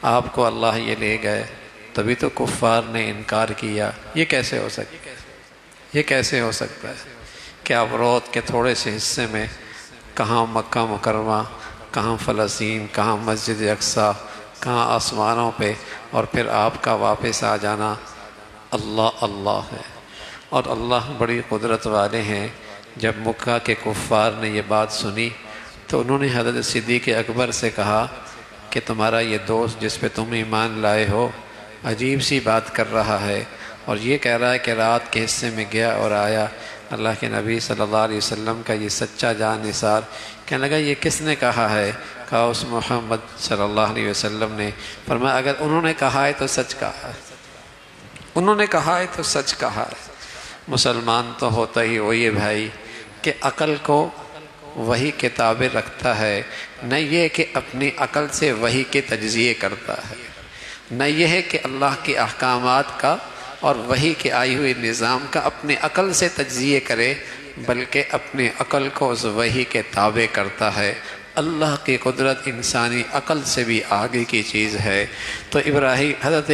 آپ کو اللہ یہ لے گئے، تبھی تو کفار نے انکار کیا۔ یہ کیسے ہو سکتا ہے؟ یہ کیسے ہو سکتا ہے کہ آپ روت کے تھوڑے سے حصے میں، کہاں مکہ مکرمہ، کہاں فلسطین، کہاں مسجد اقصیٰ، کہاں آسمانوں پہ، اور پھر آپ کا واپس آ جانا اللہ اللہ ہے۔ اور اللہ بڑی قدرت والے ہیں۔ جب مکہ کے کفار نے یہ بات سنی تو انہوں نے حضرت صدیق اکبر سے کہا کہ تمہارا یہ دوست جس پہ تم ایمان لائے ہو عجیب سی بات کر رہا ہے، اور یہ کہہ رہا ہے کہ رات کے حصے میں گیا اور آیا۔ اللہ کے نبی صلی اللہ علیہ وسلم کا یہ سچا جان نثار کہنے لگا یہ کس نے کہا ہے؟ کہا اس محمد صلی اللہ علیہ وسلم نے۔ فرمایا اگر انہوں نے کہا ہے تو سچ کہا ہے، انہوں نے کہا ہے تو سچ کہا ہے۔ مسلمان تو ہوتا ہی وہی ہے بھائی کہ عقل کو وہی کتابیں رکھتا ہے، نہ یہ کہ اپنی عقل سے وہی کے تجزیے کرتا ہے، نہ یہ ہے کہ اللہ کے احکامات کا اور وحی کے آئی ہوئے نظام کا اپنے عقل سے تجزیے کرے، بلکہ اپنے عقل کو اس وحی کے تابع کرتا ہے۔ اللہ کی قدرت انسانی عقل سے بھی آگے کی چیز ہے۔ تو حضرت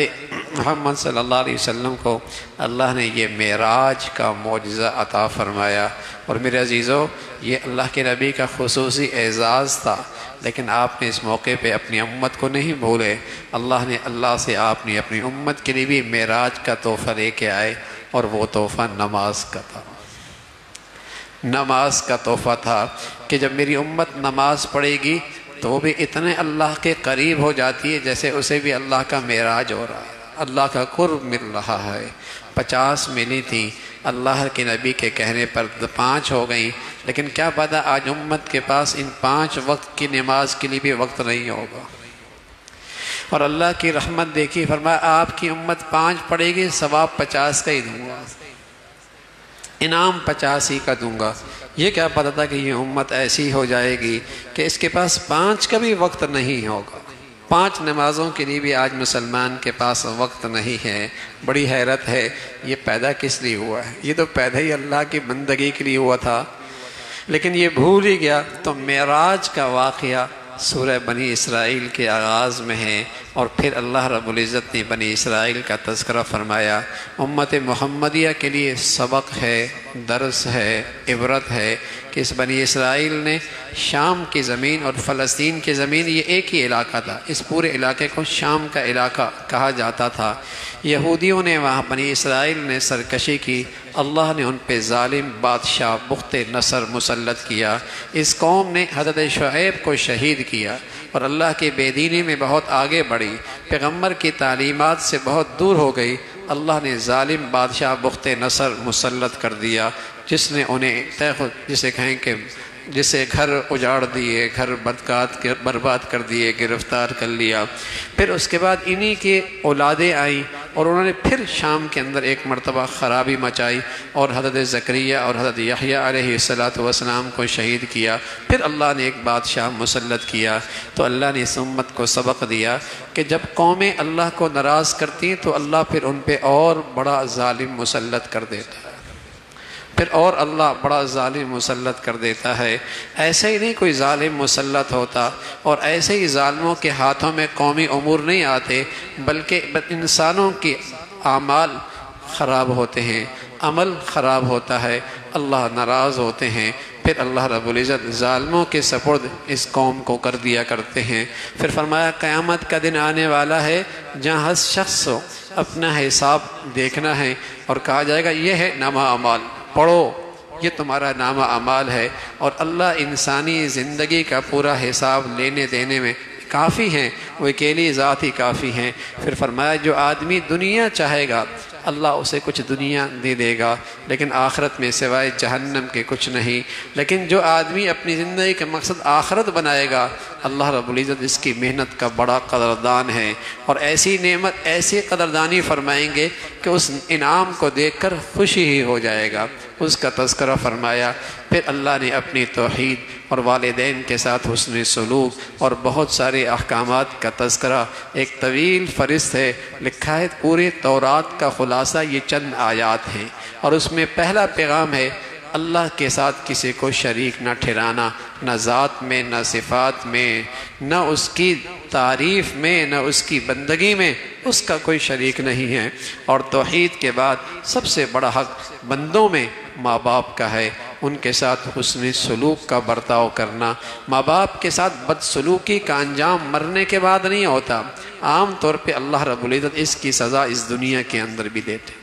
محمد صلی اللہ علیہ وسلم کو اللہ نے یہ معراج کا معجزہ عطا فرمایا، اور میرے عزیزو یہ اللہ کے نبی کا خصوصی اعزاز تھا، لیکن آپ نے اس موقع پہ اپنی امت کو نہیں بھولے۔ اللہ سے آپ نے اپنی امت کے لیے بھی معراج کا تحفہ لے کے آئے، اور وہ تحفہ نماز کا تھا۔ نماز کا تحفہ تھا کہ جب میری امت نماز پڑھے گی تو وہ بھی اتنے اللہ کے قریب ہو جاتی ہے جیسے اسے بھی اللہ کا معراج ہو رہا ہے، اللہ کا قرب مل رہا ہے۔ 50 ملی تھی، اللہ کے نبی کے کہنے پر 5 ہو گئیں، لیکن کیا پتہ آج امت کے پاس ان 5 وقت کی نماز کے لیے بھی وقت نہیں ہوگا۔ اور اللہ کی رحمت دیکھی، فرمایا آپ کی امت 5 پڑھے گی، ثواب 50 کا ہی دوں گا، انعام 50 ہی کا دوں گا۔ یہ کیا پتہ تھا کہ یہ امت ایسی ہو جائے گی کہ اس کے پاس 5 کا بھی وقت نہیں ہوگا۔ 5 نمازوں کے لیے بھی آج مسلمان کے پاس وقت نہیں ہے۔ بڑی حیرت ہے، یہ پیدا کس لیے ہوا ہے؟ یہ تو پیدا ہی اللہ کی بندگی کے لیے ہوا تھا، لیکن یہ بھول ہی گیا۔ تو معراج کا واقعہ سورہ بنی اسرائیل کے آغاز میں ہے، اور پھر اللہ رب العزت نے بنی اسرائیل کا تذکرہ فرمایا۔ امت محمدیہ کے لیے سبق ہے، درس ہے، عبرت ہے کہ اس بنی اسرائیل نے شام کی زمین اور فلسطین کی زمین، یہ ایک ہی علاقہ تھا، اس پورے علاقے کو شام کا علاقہ کہا جاتا تھا۔ یہودیوں نے وہاں بنی اسرائیل نے سرکشی کی، اللہ نے ان پہ ظالم بادشاہ بخت نصر مسلط کیا۔ اس قوم نے حضرت شعیب کو شہید کیا اور اللہ کی بے دینی میں بہت آگے بڑھی، پیغمبر کی تعلیمات سے بہت دور ہو گئی۔ اللہ نے ظالم بادشاہ بخت نصر مسلط کر دیا، جس نے انہیں جسے کہیں کہ جسے گھر اجاڑ دیے، گھر برباد کر دیے، گرفتار کر لیا۔ پھر اس کے بعد انہی کی اولادیں آئیں اور انہوں نے پھر شام کے اندر ایک مرتبہ خرابی مچائی اور حضرت زکریا اور حضرت یحییٰ علیہ السلام کو شہید کیا۔ پھر اللہ نے ایک بادشاہ مسلط کیا۔ تو اللہ نے اس امت کو سبق دیا کہ جب قومیں اللہ کو ناراض کرتی ہیں تو اللہ پھر ان پہ اور بڑا ظالم مسلط کر دیتا ہے، پھر اور اللہ بڑا ظالم مسلط کر دیتا ہے۔ ایسے ہی نہیں کوئی ظالم مسلط ہوتا، اور ایسے ہی ظالموں کے ہاتھوں میں قومی امور نہیں آتے، بلکہ انسانوں کی اعمال خراب ہوتے ہیں، عمل خراب ہوتا ہے، اللہ ناراض ہوتے ہیں، پھر اللہ رب العزت ظالموں کے سپرد اس قوم کو کر دیا کرتے ہیں۔ پھر فرمایا قیامت کا دن آنے والا ہے جہاں ہر شخص کو اپنا حساب دیکھنا ہے، اور کہا جائے گا یہ ہے نامہ اعمال، پڑھو یہ تمہارا نامہ اعمال ہے۔ اور اللہ انسانی زندگی کا پورا حساب لینے دینے میں کافی ہیں، وہ اکیلی ذات ہی کافی ہیں۔ پھر فرمایا جو آدمی دنیا چاہے گا اللہ اسے کچھ دنیا دے دے گا، لیکن آخرت میں سوائے جہنم کے کچھ نہیں۔ لیکن جو آدمی اپنی زندگی کا مقصد آخرت بنائے گا اللہ رب العزت اس کی محنت کا بڑا قدردان ہے، اور ایسی نعمت ایسی قدردانی فرمائیں گے کہ اس انعام کو دیکھ کر خوشی ہی ہو جائے گا۔ اس کا تذکرہ فرمایا۔ پھر اللہ نے اپنی توحید اور والدین کے ساتھ حسن سلوک اور بہت سارے احکامات کا تذکرہ، ایک طویل فہرست ہے، لکھا ہے پورے تورات کا خلاصہ یہ چند آیات ہیں، اور اس میں پہلا پیغام ہے اللہ کے ساتھ کسی کو شریک نہ ٹھہرانا، نہ ذات میں، نہ صفات میں، نہ اس کی تعریف میں، نہ اس کی بندگی میں، اس کا کوئی شریک نہیں ہے۔ اور توحید کے بعد سب سے بڑا حق بندوں میں ماں باپ کا ہے، ان کے ساتھ حسن سلوک کا برتاؤ کرنا۔ ماں باپ کے ساتھ بدسلوکی کا انجام مرنے کے بعد نہیں ہوتا، عام طور پہ اللہ رب العزت اس کی سزا اس دنیا کے اندر بھی دیتے۔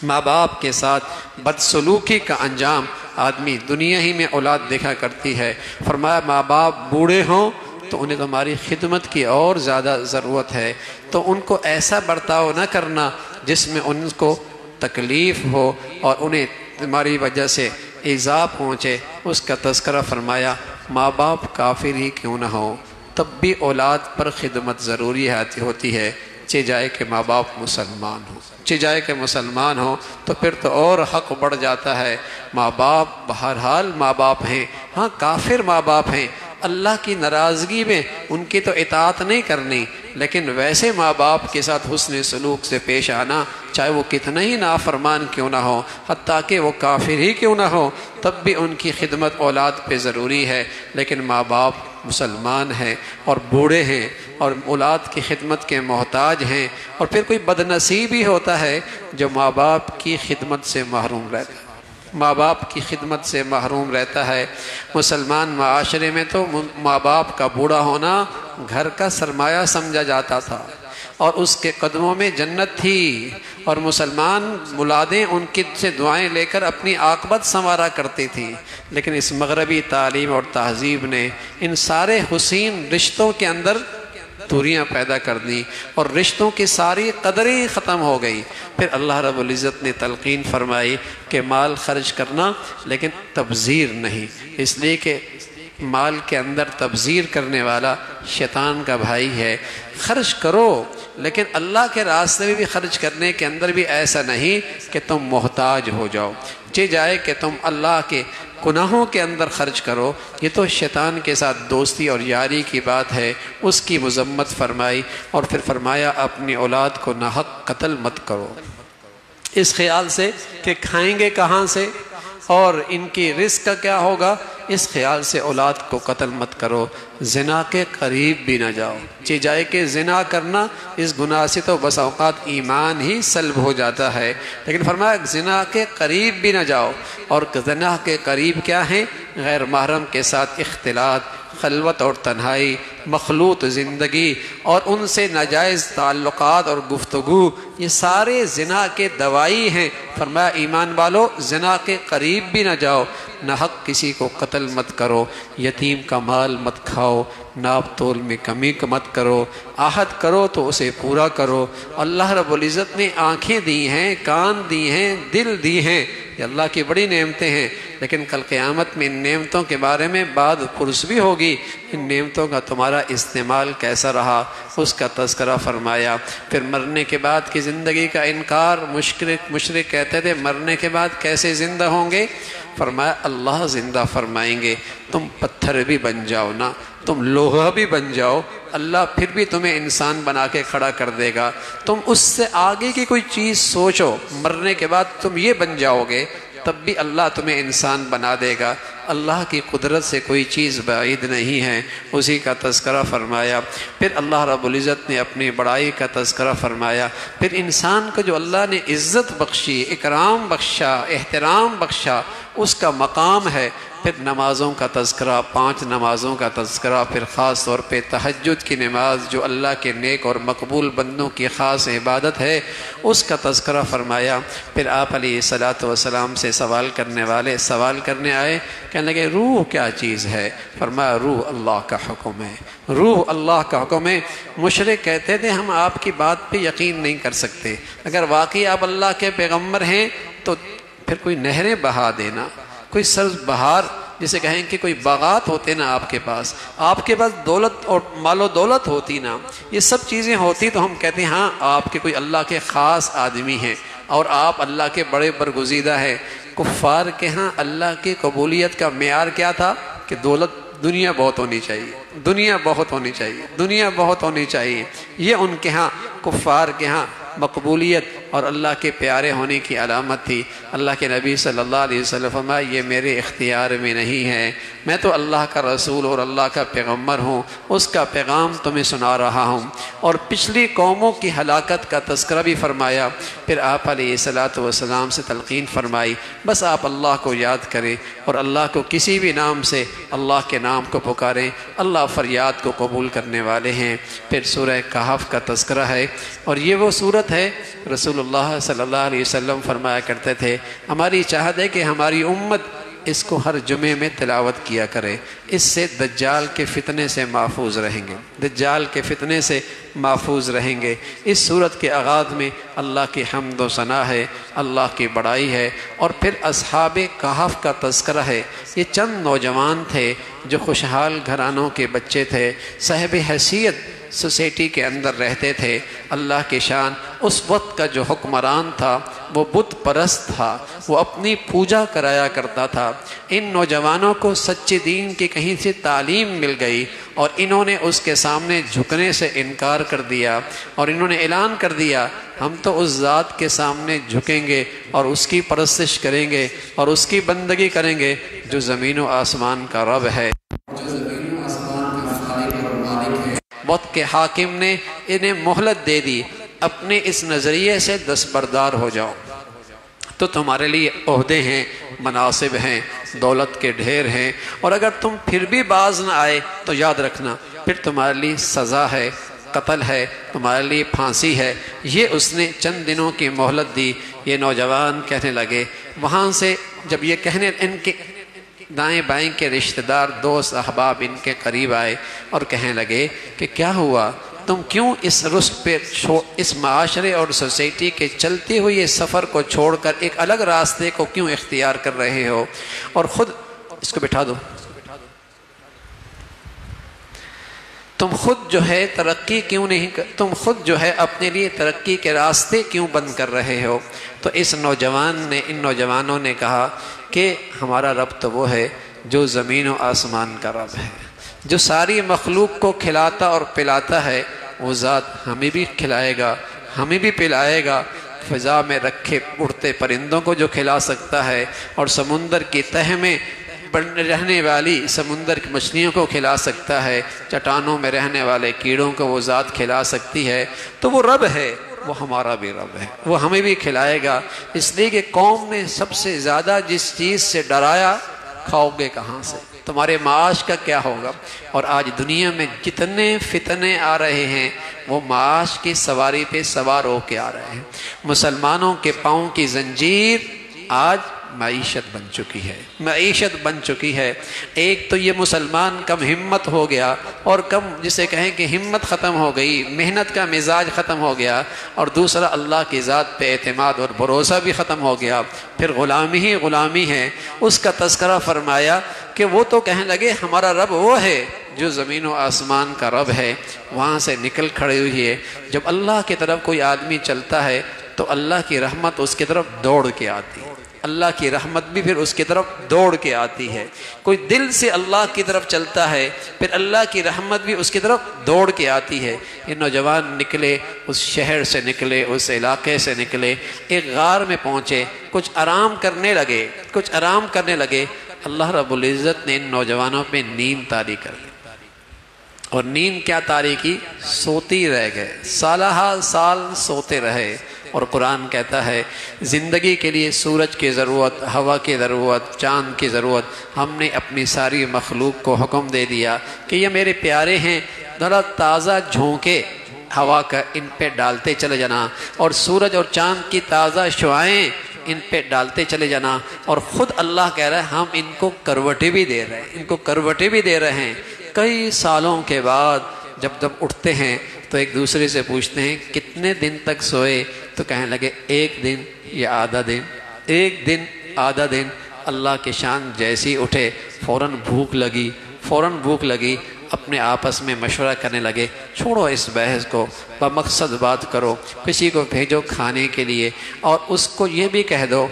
ماں باپ کے ساتھ بدسلوکی کا انجام آدمی دنیا ہی میں اولاد دیکھا کرتی ہے۔ فرمایا ماں باپ بوڑھے ہوں تو انہیں تمہاری خدمت کی اور زیادہ ضرورت ہے، تو ان کو ایسا برتاؤ نہ کرنا جس میں ان کو تکلیف ہو اور انہیں تمہاری وجہ سے ایذا پہنچے، اس کا تذکرہ فرمایا۔ ماں باپ کافر ہی کیوں نہ ہو تب بھی اولاد پر خدمت ضروری ہوتی ہے، چہ جائے کہ ماں باپ مسلمان ہوں، چہ جائے کہ مسلمان ہوں تو پھر تو اور حق بڑھ جاتا ہے۔ ماں باپ بہرحال ماں باپ ہیں، ہاں کافر ماں باپ ہیں، اللہ کی ناراضگی میں ان کی تو اطاعت نہیں کرنی، لیکن ویسے ماں باپ کے ساتھ حسن سلوک سے پیش آنا، چاہے وہ کتنا ہی نافرمان کیوں نہ ہو، حتیٰ کہ وہ کافر ہی کیوں نہ ہو، تب بھی ان کی خدمت اولاد پہ ضروری ہے۔ لیکن ماں باپ مسلمان ہیں اور بوڑھے ہیں اور اولاد کی خدمت کے محتاج ہیں، اور پھر کوئی بدنصیب ہی ہوتا ہے جو ماں باپ کی خدمت سے محروم رہتا ہے، ماں باپ کی خدمت سے محروم رہتا ہے۔ مسلمان معاشرے میں تو ماں باپ کا بوڑھا ہونا گھر کا سرمایہ سمجھا جاتا تھا اور اس کے قدموں میں جنت تھی، اور مسلمان اولادیں ان کی سے دعائیں لے کر اپنی عاقبت سنوارا کرتی تھیں۔ لیکن اس مغربی تعلیم اور تہذیب نے ان سارے حسین رشتوں کے اندر دوریاں پیدا کر دیں اور رشتوں کی ساری قدریں ختم ہو گئی۔ پھر اللہ رب العزت نے تلقین فرمائی کہ مال خرچ کرنا لیکن تبذیر نہیں، اس لیے کہ مال کے اندر تبذیر کرنے والا شیطان کا بھائی ہے۔ خرچ کرو لیکن اللہ کے راستے میں بھی خرچ کرنے کے اندر بھی ایسا نہیں کہ تم محتاج ہو جاؤ، چہ جائے کہ تم اللہ کے گناہوں کے اندر خرچ کرو، یہ تو شیطان کے ساتھ دوستی اور یاری کی بات ہے، اس کی مذمت فرمائی۔ اور پھر فرمایا اپنی اولاد کو ناحق قتل مت کرو، اس خیال سے کہ کھائیں گے کہاں سے اور ان کی رزق کا کیا ہوگا، اس خیال سے اولاد کو قتل مت کرو۔ زنا کے قریب بھی نہ جاؤ، چہ جائے کہ زنا کرنا اس گناہ سے تو بس اوقات ایمان ہی سلب ہو جاتا ہے، لیکن فرمایا زنا کے قریب بھی نہ جاؤ۔ اور زنا کے قریب کیا ہیں؟ غیر محرم کے ساتھ اختلاط، خلوت اور تنہائی، مخلوط زندگی اور ان سے ناجائز تعلقات اور گفتگو، یہ سارے زنا کے دوائی ہیں۔ فرمایا ایمان والو زنا کے قریب بھی نہ جاؤ، ناحق کسی کو قتل مت کرو، یتیم کا مال مت کھاؤ، ناپ تول میں کمی مت کرو، عہد کرو تو اسے پورا کرو۔ اللہ رب العزت نے آنکھیں دی ہیں، کان دی ہیں، دل دی ہیں، یہ اللہ کی بڑی نعمتیں ہیں، لیکن کل قیامت میں ان نعمتوں کے بارے میں بات پرس بھی ہوگی، ان نعمتوں کا تمہارا استعمال کیسا رہا، اس کا تذکرہ فرمایا۔ پھر مرنے کے بعد کی زندگی کا انکار، مشرک کہتے تھے مرنے کے بعد کیسے زندہ ہوں گے؟ فرمایا اللہ زندہ فرمائیں گے، تم پتھر بھی بن جاؤ نا، تم لوہا بھی بن جاؤ، اللہ پھر بھی تمہیں انسان بنا کے کھڑا کر دے گا۔ تم اس سے آگے کی کوئی چیز سوچو، مرنے کے بعد تم یہ بن جاؤ گے، تب بھی اللہ تمہیں انسان بنا دے گا۔ اللہ کی قدرت سے کوئی چیز بعید نہیں ہے، اسی کا تذکرہ فرمایا۔ پھر اللہ رب العزت نے اپنی بڑائی کا تذکرہ فرمایا۔ پھر انسان کو جو اللہ نے عزت بخشی، اکرام بخشا، احترام بخشا، اس کا مقام ہے۔ پھر نمازوں کا تذکرہ، 5 نمازوں کا تذکرہ، پھر خاص طور پہ تہجد کی نماز جو اللہ کے نیک اور مقبول بندوں کی خاص عبادت ہے، اس کا تذکرہ فرمایا۔ پھر آپ علیہ الصلوۃ والسلام سے سوال کرنے والے سوال کرنے آئے، کہنے لگے روح کیا چیز ہے؟ فرمایا روح اللہ کا حکم ہے، روح اللہ کا حکم ہے۔ مشرک کہتے تھے ہم آپ کی بات پہ یقین نہیں کر سکتے، اگر واقعی آپ اللہ کے پیغمبر ہیں تو پھر کوئی نہریں بہا دینا، کوئی سبز بہار، جسے کہیں کہ کوئی باغات ہوتے نا آپ کے پاس دولت اور مال و دولت ہوتی نا، یہ سب چیزیں ہوتی تو ہم کہتے ہیں ہاں آپ کے کوئی اللہ کے خاص آدمی ہیں اور آپ اللہ کے بڑے برگزیدہ ہیں۔ کفار کے ہاں اللہ کی قبولیت کا معیار کیا تھا کہ دنیا بہت ہونی چاہیے، دنیا بہت ہونی چاہیے، دنیا بہت ہونی چاہیے، یہ ان کے ہاں کفار کے ہاں مقبولیت اور اللہ کے پیارے ہونے کی علامت تھی۔ اللہ کے نبی صلی اللہ علیہ وسلم فرمایا یہ میرے اختیار میں نہیں ہے، میں تو اللہ کا رسول اور اللہ کا پیغمبر ہوں، اس کا پیغام تمہیں سنا رہا ہوں۔ اور پچھلی قوموں کی ہلاکت کا تذکرہ بھی فرمایا۔ پھر آپ علیہ السلام سے تلقین فرمائی بس آپ اللہ کو یاد کریں اور اللہ کو کسی بھی نام سے اللہ کے نام کو پکاریں، اللہ فریاد کو قبول کرنے والے ہیں۔ پھر سورہ کہف کا تذکرہ ہے، اور یہ وہ صورت ہے رسول اللہ صلی اللہ علیہ وسلم فرمایا کرتے تھے ہماری چاہت ہے کہ ہماری امت اس کو ہر جمعے میں تلاوت کیا کرے، اس سے دجال کے فتنے سے محفوظ رہیں گے، دجال کے فتنے سے محفوظ رہیں گے۔ اس صورت کے آغاز میں اللہ کی حمد و ثنا ہے، اللہ کی بڑائی ہے، اور پھر اصحاب کہف کا تذکرہ ہے۔ یہ چند نوجوان تھے جو خوشحال گھرانوں کے بچے تھے، صاحب حیثیت سوسائٹی کے اندر رہتے تھے۔ اللہ کی شان، اس وقت کا جو حکمران تھا وہ بت پرست تھا، وہ اپنی پوجا کرایا کرتا تھا۔ ان نوجوانوں کو سچے دین کی کہیں سے تعلیم مل گئی، اور انہوں نے اس کے سامنے جھکنے سے انکار کر دیا، اور انہوں نے اعلان کر دیا ہم تو اس ذات کے سامنے جھکیں گے اور اس کی پرستش کریں گے اور اس کی بندگی کریں گے جو زمین و آسمان کا رب ہے، وقت کے حاکم نے انہیں مہلت دے دی، اپنے اس نظریے سے دستبردار ہو جاؤ، تو تمہارے لیے عہدے ہیں، مناصب ہیں، دولت کے ڈھیر ہیں، اور اگر تم پھر بھی باز نہ آئے تو یاد رکھنا پھر تمہارے لیے سزا ہے، قتل ہے، تمہارے لیے پھانسی ہے۔ یہ اس نے چند دنوں کی مہلت دی۔ یہ نوجوان کہنے لگے، وہاں سے جب یہ کہنے، ان کے دائیں بائیں کے رشتہ دار، دوست، احباب ان کے قریب آئے اور کہنے لگے کہ کیا ہوا، تم کیوں اس رسک پہ اس معاشرے اور سوسائٹی کے چلتے ہوئے سفر کو چھوڑ کر ایک الگ راستے کو کیوں اختیار کر رہے ہو، اور خود اس کو بٹھا دو، تم خود جو ہے ترقی کیوں نہیں، تم خود جو ہے اپنے لیے ترقی کے راستے کیوں بند کر رہے ہو۔ تو اس نوجوان نے، ان نوجوانوں نے کہا کہ ہمارا رب تو وہ ہے جو زمین و آسمان کا رب ہے، جو ساری مخلوق کو کھلاتا اور پلاتا ہے، وہ ذات ہمیں بھی کھلائے گا، ہمیں بھی پلائے گا، فضا میں رکھے اڑتے پرندوں کو جو کھلا سکتا ہے، اور سمندر کی تہ میں رہنے والی سمندر کی مچھلیوں کو کھلا سکتا ہے، چٹانوں میں رہنے والے کیڑوں کو وہ ذات کھلا سکتی ہے، تو وہ رب ہے، وہ ہمارا بھی رب ہے، وہ ہمیں بھی کھلائے گا۔ اس لیے کہ قوم نے سب سے زیادہ جس چیز سے ڈرایا، کھاؤ گے کہاں سے، تمہارے معاش کا کیا ہوگا۔ اور آج دنیا میں جتنے فتنے آ رہے ہیں وہ معاش کی سواری پہ سوار ہو کے آ رہے ہیں۔ مسلمانوں کے پاؤں کی زنجیر آج معیشت بن چکی ہے، معیشت بن چکی ہے۔ ایک تو یہ مسلمان کم ہمت ہو گیا، اور کم جسے کہیں کہ ہمت ختم ہو گئی، محنت کا مزاج ختم ہو گیا، اور دوسرا اللہ کی ذات پہ اعتماد اور بھروسہ بھی ختم ہو گیا، پھر غلامی ہی غلامی ہے۔ اس کا تذکرہ فرمایا کہ وہ تو کہنے لگے ہمارا رب وہ ہے جو زمین و آسمان کا رب ہے، وہاں سے نکل کھڑے ہوئی ہے۔ جب اللہ کی طرف کوئی آدمی چلتا ہے تو اللہ کی رحمت اس کی طرف دوڑ کے آتی ہے، اللہ کی رحمت بھی پھر اس کی طرف دوڑ کے آتی ہے۔ کوئی دل سے اللہ کی طرف چلتا ہے پھر اللہ کی رحمت بھی اس کی طرف دوڑ کے آتی ہے۔ یہ نوجوان نکلے، اس شہر سے نکلے، اس علاقے سے نکلے، ایک غار میں پہنچے، کچھ آرام کرنے لگے۔ اللہ رب العزت نے ان نوجوانوں پہ نیند طاری کر دی، اور نیند کیا طاری کی، سوتی رہ گئے، سالہ سال سوتے رہے۔ اور قرآن کہتا ہے زندگی کے لیے سورج کی ضرورت، ہوا کی ضرورت، چاند کی ضرورت، ہم نے اپنی ساری مخلوق کو حکم دے دیا کہ یہ میرے پیارے ہیں، ذرا تازہ جھونکے ہوا کا ان پہ ڈالتے چلے جانا، اور سورج اور چاند کی تازہ شعائیں ان پہ ڈالتے چلے جانا۔ اور خود اللہ کہہ رہا ہے ہم ان کو کروٹیں بھی دے رہے ہیں، کئی سالوں کے بعد جب اٹھتے ہیں تو ایک دوسرے سے پوچھتے ہیں کتنے دن تک سوئے، تو کہنے لگے ایک دن یا آدھا دن، ایک دن آدھا دن۔ اللہ کی شان جیسی اٹھے فوراً بھوک لگی، اپنے آپس میں مشورہ کرنے لگے چھوڑو اس بحث کو، بمقصد بات کرو، کسی کو بھیجو کھانے کے لیے، اور اس کو یہ بھی کہہ دو،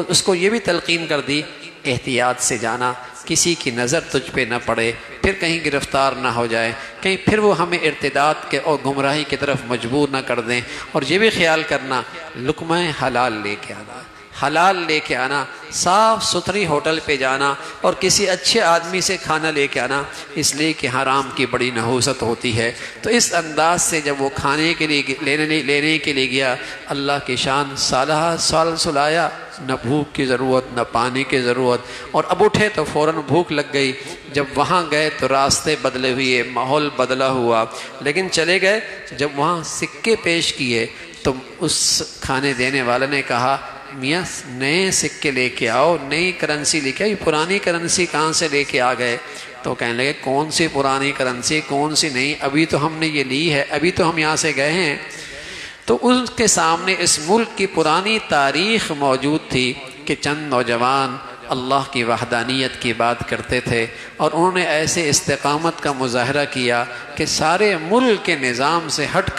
اس کو یہ بھی تلقین کر دی احتیاط سے جانا، کسی کی نظر تجھ پہ نہ پڑے، پھر کہیں گرفتار نہ ہو جائے، کہیں پھر وہ ہمیں ارتداد کے اور گمراہی کی طرف مجبور نہ کر دیں۔ اور یہ بھی خیال کرنا لقمہ حلال لے کے آنا، حلال لے کے آنا، صاف ستھری ہوٹل پہ جانا اور کسی اچھے آدمی سے کھانا لے کے آنا، اس لیے کہ حرام کی بڑی نحوست ہوتی ہے۔ تو اس انداز سے جب وہ کھانے کے لیے لینے کے لیے گیا، اللہ کی شان سالہ سال سلایا، نہ بھوک کی ضرورت نہ پانی کی ضرورت، اور اب اٹھے تو فوراً بھوک لگ گئی۔ جب وہاں گئے تو راستے بدلے ہوئے، ماحول بدلا ہوا، لیکن چلے گئے۔ جب وہاں سکے پیش کیے تو اس کھانے دینے والے نے کہا میاں نئے سکے لے کے آؤ، نئی کرنسی لے کے آؤ، یہ پرانی کرنسی کہاں سے لے کے آ گئے؟ تو کہنے لگے کون سی پرانی کرنسی، کون سی نہیں، ابھی تو ہم نے یہ لی ہے، ابھی تو ہم یہاں سے گئے ہیں۔ تو ان کے سامنے اس ملک کی پرانی تاریخ موجود تھی کہ چند نوجوان اللہ کی وحدانیت کی بات کرتے تھے، اور انہوں نے ایسے استقامت کا کیا کہ سارے ملک کے نظام سے ہٹ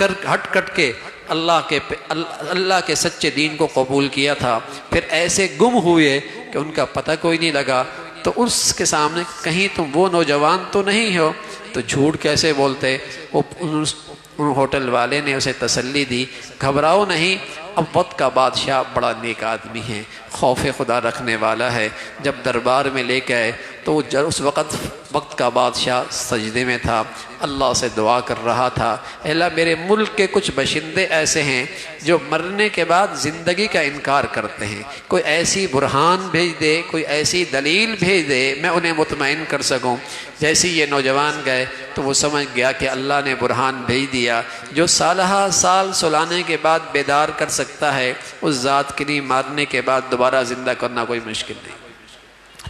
کٹ کے اللہ کے سچے دین کو قبول کیا تھا، پھر ایسے گم ہوئے کہ ان کا پتہ کوئی نہیں لگا۔ تو اس کے سامنے کہیں تم وہ نوجوان تو نہیں ہو؟ تو جھوٹ کیسے بولتے؟ ان ہوٹل والے نے اسے تسلی دی، گھبراؤ نہیں، اب وقت کا بادشاہ بڑا نیک آدمی ہے، خوف خدا رکھنے والا ہے۔ جب دربار میں لے کے آئے تو اس وقت کا بادشاہ سجدے میں تھا، اللہ سے دعا کر رہا تھا، اے اللہ میرے ملک کے کچھ باشندے ایسے ہیں جو مرنے کے بعد زندگی کا انکار کرتے ہیں، کوئی ایسی برہان بھیج دے، کوئی ایسی دلیل بھیج دے میں انہیں مطمئن کر سکوں۔ جیسے یہ نوجوان گئے تو وہ سمجھ گیا کہ اللہ نے برہان بھیج دیا، جو سالہ سال سلانے کے بعد بیدار کر سکتا ہے، اس ذات کے لیے مارنے کے بعد دوبارہ زندہ کرنا کوئی مشکل نہیں۔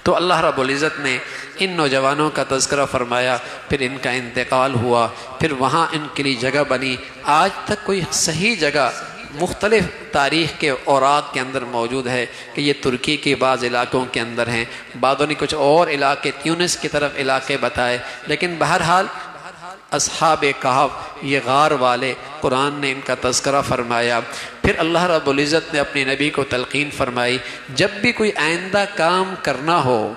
تو اللہ رب العزت نے ان نوجوانوں کا تذکرہ فرمایا، پھر ان کا انتقال ہوا، پھر وہاں ان کے لیے جگہ بنی۔ آج تک کوئی صحیح جگہ مختلف تاریخ کے اوراق کے اندر موجود ہے کہ یہ ترکی کے بعض علاقوں کے اندر ہیں، بعضوں نے کچھ اور علاقے تیونس کی طرف علاقے بتائے، لیکن بہرحال اصحاب کہف، یہ غار والے، قرآن نے ان کا تذکرہ فرمایا۔ پھر اللہ رب العزت نے اپنے نبی کو تلقین فرمائی، جب بھی کوئی آئندہ کام کرنا ہو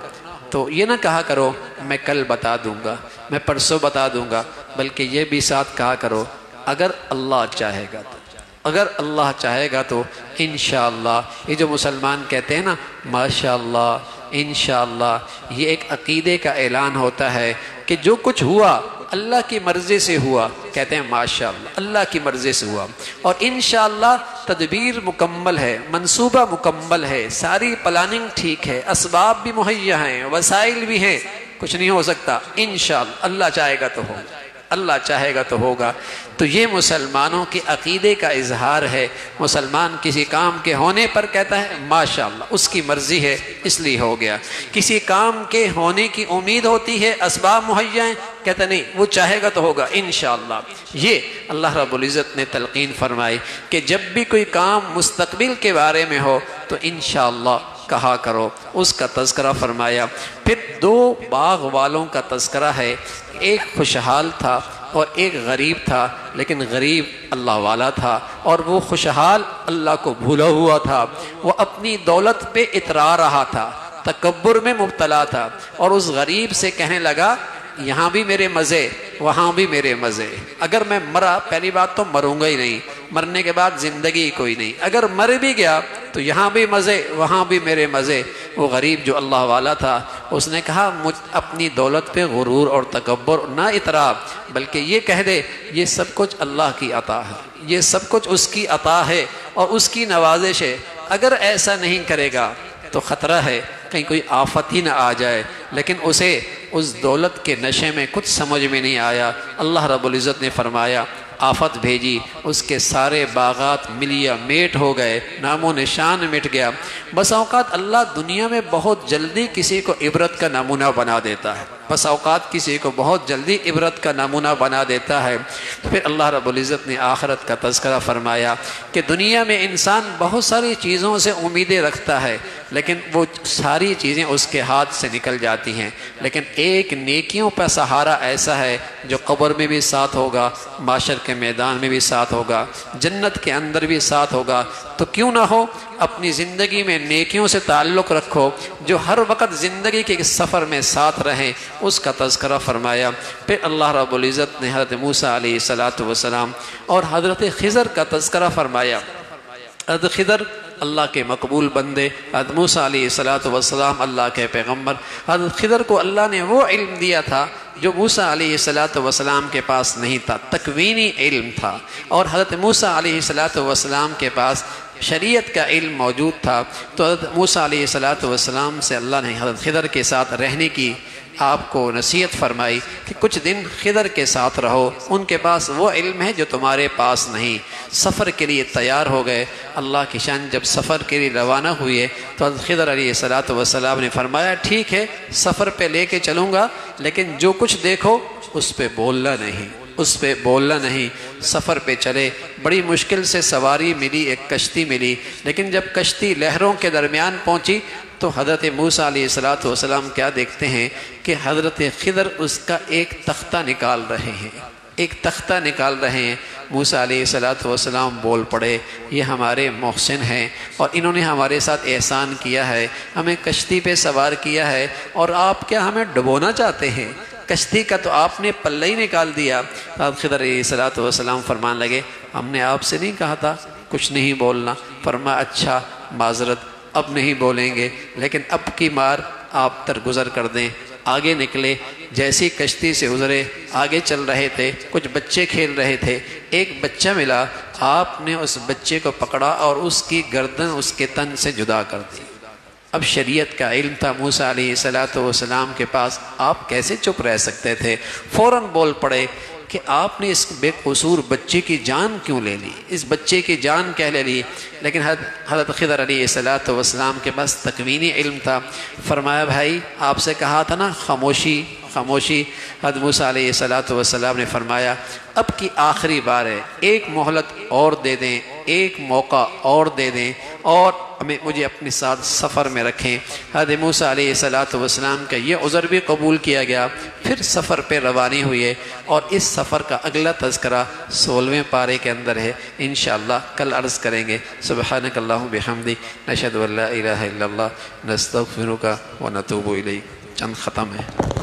تو یہ نہ کہا کرو میں کل بتا دوں گا، میں پرسوں بتا دوں گا، بلکہ یہ بھی ساتھ کہا کرو اگر اللہ چاہے گا تو، اگر اللہ چاہے گا تو انشاءاللہ۔ یہ جو مسلمان کہتے ہیں نا ماشاءاللہ انشاءاللہ، یہ ایک عقیدے کا اعلان ہوتا ہے کہ جو کچھ ہوا اللہ کی مرضی سے ہوا، کہتے ہیں ماشاءاللہ اللہ کی مرضی سے ہوا، اور انشاءاللہ تدبیر مکمل ہے، منصوبہ مکمل ہے، ساری پلاننگ ٹھیک ہے، اسباب بھی مہیا ہیں، وسائل بھی ہیں، کچھ نہیں ہو سکتا، انشاءاللہ اللہ چاہے گا تو ہوگا، اللہ چاہے گا تو ہوگا۔ تو یہ مسلمانوں کے عقیدے کا اظہار ہے۔ مسلمان کسی کام کے ہونے پر کہتا ہے ماشاءاللہ اس کی مرضی ہے اس لیے ہو گیا، کسی کام کے ہونے کی امید ہوتی ہے، اسباب مہیا ہیں، کہتا نہیں وہ چاہے گا تو ہوگا انشاءاللہ۔ یہ اللہ رب العزت نے تلقین فرمائی کہ جب بھی کوئی کام مستقبل کے بارے میں ہو تو انشاءاللہ کہا کرو، اس کا تذکرہ فرمایا۔ پھر دو باغ والوں کا تذکرہ ہے، ایک خوشحال تھا اور ایک غریب تھا، لیکن غریب اللہ والا تھا اور وہ خوشحال اللہ کو بھولا ہوا تھا، وہ اپنی دولت پہ اترا رہا تھا، تکبر میں مبتلا تھا، اور اس غریب سے کہنے لگا یہاں بھی میرے مزے وہاں بھی میرے مزے، اگر میں مرا پہلی بات تو مروں گا ہی نہیں، مرنے کے بعد زندگی کوئی نہیں، اگر مر بھی گیا تو یہاں بھی مزے وہاں بھی میرے مزے۔ وہ غریب جو اللہ والا تھا اس نے کہا مجھ اپنی دولت پہ غرور اور تکبر نہ اترا، بلکہ یہ کہہ دے یہ سب کچھ اللہ کی عطا ہے، یہ سب کچھ اس کی عطا ہے اور اس کی نوازش ہے، اگر ایسا نہیں کرے گا تو خطرہ ہے کہیں کوئی آفت ہی نہ آ جائے۔ لیکن اسے اس دولت کے نشے میں کچھ سمجھ میں نہیں آیا، اللہ رب العزت نے فرمایا آفت بھیجی، اس کے سارے باغات ملیا میٹ ہو گئے، نام و نشان مٹ گیا۔ بس اوقات اللہ دنیا میں بہت جلدی کسی کو عبرت کا نمونہ بنا دیتا ہے، بس اوقات کسی کو بہت جلدی عبرت کا نمونہ بنا دیتا ہے۔ پھر اللہ رب العزت نے آخرت کا تذکرہ فرمایا کہ دنیا میں انسان بہت ساری چیزوں سے امیدیں رکھتا ہے، لیکن وہ ساری چیزیں اس کے ہاتھ سے نکل جاتی ہیں، لیکن ایک نیکیوں پر سہارا ایسا ہے جو قبر میں بھی ساتھ ہوگا، معاشر کے میدان میں بھی ساتھ ہوگا، جنت کے اندر بھی ساتھ ہوگا۔ تو کیوں نہ ہو اپنی زندگی میں نیکیوں سے تعلق رکھو، جو ہر وقت زندگی کے اس سفر میں ساتھ رہیں، اس کا تذکرہ فرمایا۔ پھر اللہ رب العزت نے حضرت موسیٰ علیہ السلام اور حضرت خضر کا تذکرہ فرمایا۔ حضرت خضر اللہ کے مقبول بندے، حضرت موسیٰ علیہ السلام اللہ کے پیغمبر۔ حضرت خضر کو اللہ نے وہ علم دیا تھا جو موسیٰ علیہ السلام کے پاس نہیں تھا، تکوینی علم تھا، اور حضرت موسیٰ علیہ السلام کے پاس شریعت کا علم موجود تھا۔ تو حضرت موسیٰ علیہ السلام سے اللہ نے حضرت خضر کے ساتھ رہنے کی آپ کو نصیحت فرمائی کہ کچھ دن خضر کے ساتھ رہو، ان کے پاس وہ علم ہے جو تمہارے پاس نہیں۔ سفر کے لیے تیار ہو گئے۔ اللہ کی شان جب سفر کے لیے روانہ ہوئے تو حضرت خضر علیہ السلام نے فرمایا ٹھیک ہے سفر پہ لے کے چلوں گا، لیکن جو کچھ دیکھو اس پہ بولنا نہیں، اس پہ بولنا نہیں۔ سفر پہ چلے، بڑی مشکل سے سواری ملی، ایک کشتی ملی، لیکن جب کشتی لہروں کے درمیان پہنچی تو حضرت موسیٰ علیہ السلام کیا دیکھتے ہیں کہ حضرت خضر اس کا ایک تختہ نکال رہے ہیں، ایک تختہ نکال رہے ہیں۔ موسیٰ علیہ السلام بول پڑے یہ ہمارے محسن ہیں اور انہوں نے ہمارے ساتھ احسان کیا ہے، ہمیں کشتی پہ سوار کیا ہے، اور آپ کیا ہمیں ڈبونا چاہتے ہیں؟ کشتی کا تو آپ نے پلہ ہی نکال دیا۔ حضرت خضر علیہ السلام فرمان لگے ہم نے آپ سے نہیں کہا تھا کچھ نہیں بولنا؟ فرمایا اچھا معذرت، اب نہیں بولیں گے، لیکن اب کی مار آپ درگزر کر دیں۔ آگے نکلے، جیسی کشتی سے گزرے، آگے چل رہے تھے، کچھ بچے کھیل رہے تھے، ایک بچہ ملا، آپ نے اس بچے کو پکڑا اور اس کی گردن اس کے تن سے جدا کر دی۔ اب شریعت کا علم تھا موسیٰ علیہ السلام کے پاس، آپ کیسے چپ رہ سکتے تھے؟ فوراً بول پڑے کہ آپ نے اس بے قصور بچے کی جان کیوں لے لی، اس بچے کی جان کیا لے لی؟ لیکن حضرت خضر علیہ السلام کے پاس تکوینی علم تھا۔ فرمایا بھائی آپ سے کہا تھا نا خاموشی خاموشی۔ حضرت موسیٰ علیہ السلام نے فرمایا اب کی آخری بار ہے، ایک مہلت اور دے دیں، ایک موقع اور دے دیں، اور مجھے اپنے ساتھ سفر میں رکھیں۔ حضرت موسیٰ علیہ السلام کا یہ عذر بھی قبول کیا گیا۔ پھر سفر پہ روانی ہوئے، اور اس سفر کا اگلا تذکرہ 16ویں پارے کے اندر ہے، انشاءاللہ کل عرض کریں گے۔ سبحانک اللہم بحمدک نشہد ان لا الہ الا اللہ نستغفرک ونتوب الیک۔ چند ختم ہے۔